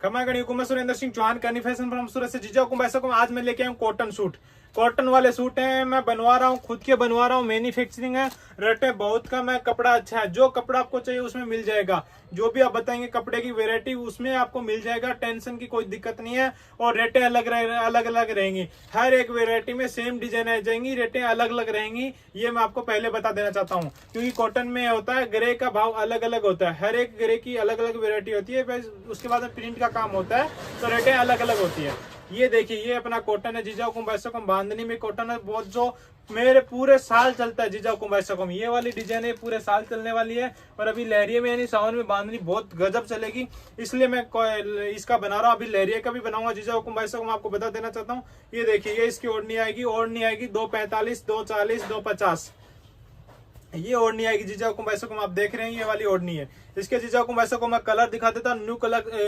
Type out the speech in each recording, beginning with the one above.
खमागणी हुकूमत सुरेंद्र सिंह चौहान करनी fashion from सूरत से जीजा हुकुम भाई साहब आज मैं लेके आया हूँ कॉटन सूट। कॉटन वाले सूट हैं, मैं बनवा रहा हूँ, खुद के बनवा रहा हूँ, मैन्युफैक्चरिंग है, रेटे बहुत कम है, कपड़ा अच्छा है। जो कपड़ा आपको चाहिए उसमें मिल जाएगा। जो भी आप बताएंगे कपड़े की वैरायटी उसमें आपको मिल जाएगा, टेंशन की कोई दिक्कत नहीं है। और रेटें अलग अलग रहेंगी, हर एक वैरायटी में सेम डिजाइन आ जाएंगी, रेटें अलग अलग रहेंगी। ये मैं आपको पहले बता देना चाहता हूँ, क्योंकि कॉटन में होता है ग्रे का भाव अलग अलग होता है, हर एक ग्रे की अलग अलग वैरायटी होती है। उसके बाद प्रिंट का काम होता है तो रेटें अलग अलग होती है। ये देखिए, ये अपना कॉटन है जीजा हुकुम भाई साहब, बांधनी में कॉटन है बहुत, जो मेरे पूरे साल चलता है जीजा हुकुम भाई साहब। ये वाली डिजाइन है पूरे साल चलने वाली है। और अभी लहरिया में यानी सावन में बांधनी बहुत गजब चलेगी, इसलिए मैं इसका बना रहा हूँ। अभी लहरिया का भी बनाऊंगा जीजा हुकुम भाई साहब, आपको बता देना चाहता हूँ। ये देखिए, ये इसकी ओढ़नी आएगी, ओढ़नी आएगी 245, 240, 250। ये ओढ़नी आएगी जीजा हुकुम भाई साहब, आप देख रहे हैं ये वाली ओढ़नी है। इसके जीजा हुकुम भाई साहब को मैं कलर दिखा देता हूँ।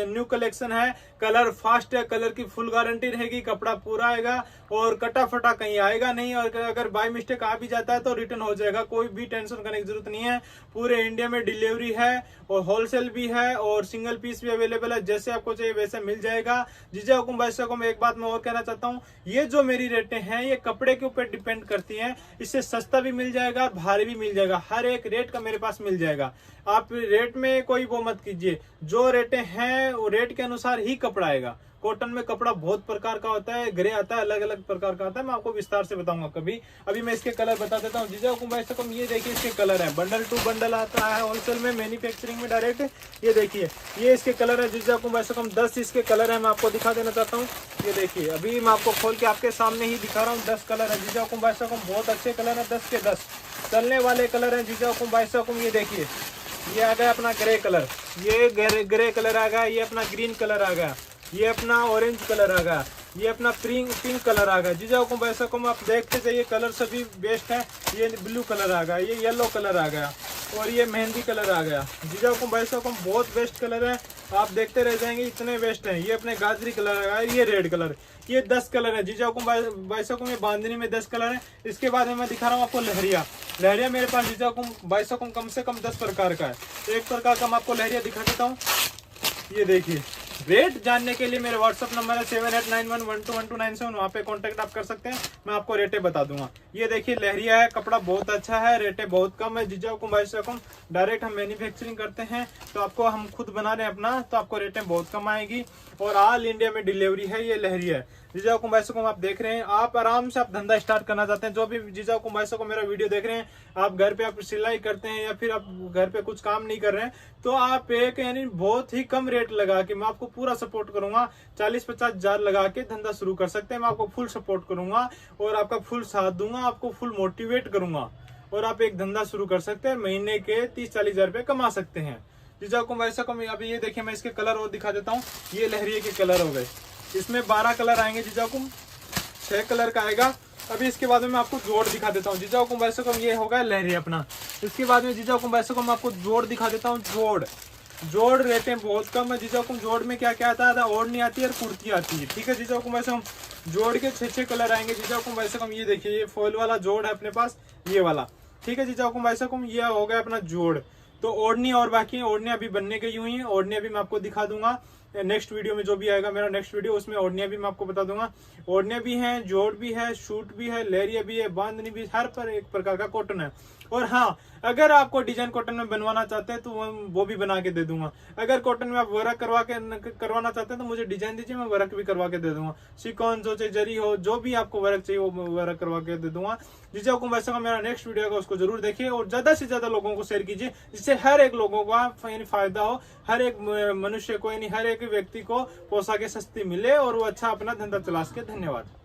न्यू कलेक्शन है, कलर फास्ट है, कलर की फुल गारंटी रहेगी, कपड़ा पूरा आएगा और कटा फटा कहीं आएगा नहीं। और अगर बाय मिस्टेक आ भी जाता है तो रिटर्न हो जाएगा, कोई भी टेंशन करने की जरूरत नहीं है। पूरे इंडिया में डिलीवरी है और होलसेल भी है और सिंगल पीस भी अवेलेबल है, जैसे आपको चाहिए वैसे मिल जाएगा। जीजा हुकुम भाई साहब को मैं एक बात मैं और कहना चाहता हूँ, ये जो मेरी रेटें हैं ये कपड़े के ऊपर डिपेंड करती हैं। इससे सस्ता भी मिल जाएगा, भारी भी मिल जाएगा, हर एक रेट का मेरे पास मिल जाएगा। आप रेट में कोई वो मत कीजिए, जो रेटें हैं वो रेट के अनुसार ही कपड़ा आएगा। कॉटन में कपड़ा बहुत प्रकार का होता है, ग्रे आता है, अलग अलग प्रकार का आता है, मैं आपको विस्तार से बताऊंगा कभी। अभी मैं इसके कलर बता देता हूँ जीजा हुकुम भाई साहब। ये देखिए, इसके कलर है, बंडल टू बंडल आता है होलसेल में, मैन्युफैक्चरिंग में डायरेक्ट। ये देखिए, ये इसके कलर है जीजा हुकुम भाई साहब, 10 इसके कलर है, मैं आपको दिखा देना चाहता हूँ। ये देखिए, अभी मैं आपको खोल के आपके सामने ही दिखा रहा हूँ। 10 कलर है जीजा हुकुम भाई साहब, बहुत अच्छे कलर है, 10 के 10 चलने वाले कलर है जीजा हुकुम भाई साहब। ये देखिए, ये आ गया अपना ग्रे कलर, ये ग्रे कलर आ गया, ये अपना ग्रीन कलर आ गया, ये अपना ऑरेंज कलर आ गया, ये अपना पिंक कलर आ गया। जीजा हुकुम भाई साहब आप देखते जाइए, कलर सभी बेस्ट है। ये ब्लू कलर आ गया, ये येलो कलर आ गया और ये मेहंदी कलर आ गया। जीजा हुकुम भाई साहब बहुत बेस्ट कलर है, आप देखते रह जाएंगे, इतने बेस्ट हैं। ये अपने गाजरी कलर आ गया, ये रेड कलर, ये 10 कलर है जीजा हुकुम भाई साहब में, बांधनी में 10 कलर है। इसके बाद में मैं दिखा रहा हूँ आपको लहरिया। लहरिया मेरे पास जीजा हुकुम भाई साहब कम से कम 10 प्रकार का है। एक प्रकार का मैं आपको लहरिया दिखा देता हूँ। ये देखिए, रेट जानने के लिए मेरे व्हाट्सअप नंबर है 7891121297, वहाँ पे कांटेक्ट आप कर सकते हैं, मैं आपको रेटें बता दूंगा। ये देखिए, लहरिया है, कपड़ा बहुत अच्छा है, रेटें बहुत कम है जीजा हुकुम भाई साहब। डायरेक्ट हम मैन्युफैक्चरिंग करते हैं, तो आपको हम खुद बना रहे हैं अपना, तो आपको रेटें बहुत कम आएगी और ऑल इंडिया में डिलीवरी है। ये लहरिया है जीजा हुकुम भाई साहब, आप देख रहे हैं, आप आराम से आप धंधा स्टार्ट करना चाहते हैं। जो भी जीजा हुकुम भाई साहब मेरा वीडियो देख रहे हैं, आप घर पे आप सिलाई करते हैं या फिर आप घर पे कुछ काम नहीं कर रहे हैं, तो आप एक यानी बहुत ही कम रेट लगा के मैं आपको पूरा सपोर्ट करूंगा। 40-50 हजार लगा के धंधा शुरू कर सकते हैं, मैं आपको फुल सपोर्ट करूंगा और आपका फुल साथ दूंगा, आपको फुल मोटिवेट करूंगा और आप एक धंधा शुरू कर सकते हैं। महीने के 30-40 हजार रुपए कमा सकते हैं जीजा हुकुम भाई साहब। अभी ये देखिए, मैं इसके कलर और दिखा देता हूँ। ये लहरिये के कलर हो गए, इसमें 12 कलर आएंगे जीजा हुकुम, 6 कलर का आएगा। अभी इसके बाद में मैं आपको जोड़ दिखा देता हूँ जीजा हुकुम भाई साहब, ये होगा लहरिया अपना। इसके बाद में जीजा हुकुम भाई साहब मैं आपको जोड़ दिखा देता हूँ। जोड़ रेटें बहुत कम है जीजा हुकुम। जोड़ में क्या क्या आता है, ओढ़नी आती है और कुर्ती आती है, ठीक है जीजा हुकुम भाई साहब। जोड़ के 6 कलर आएंगे जीजा हुकुम भाई साहब। ये देखिए, ये फॉइल वाला जोड़ है अपने पास, ये वाला, ठीक है जीजा हुकुम भाई साहब। ये हो गया अपना जोड़। तो ओढ़नी और बाकी ओढ़नी अभी बनने गई हुई है, ओढ़नी अभी मैं आपको दिखा दूंगा नेक्स्ट वीडियो में। जो भी आएगा मेरा नेक्स्ट वीडियो, उसमें ओढ़निया भी मैं आपको बता दूंगा। ओढ़निया भी है, जोड़ भी है, शूट भी है, लहरिया भी है, बांधनी भी, हर पर एक प्रकार का कॉटन है। और हाँ, अगर आपको डिजाइन कॉटन में बनवाना चाहते हैं तो वो भी बना के दे दूंगा। अगर कॉटन में आप वर्क करवाना चाहते हैं तो मुझे डिजाइन दीजिए, मैं वर्क भी करवा के दे दूंगा। सिकॉन जो चाहे जरी हो, जो भी आपको वर्क चाहिए वो वर्क करवा के दे दूंगा। जीजा हुकुम भाई साहब मेरा नेक्स्ट वीडियो का उसको जरूर देखिए और ज्यादा से ज्यादा लोगों को शेयर कीजिए, जिससे हर एक लोगों को फायदा हो, हर एक मनुष्य को यानी हर एक व्यक्ति को पोशाकें सस्ती मिले और वो अच्छा अपना धंधा चला सके। धन्यवाद।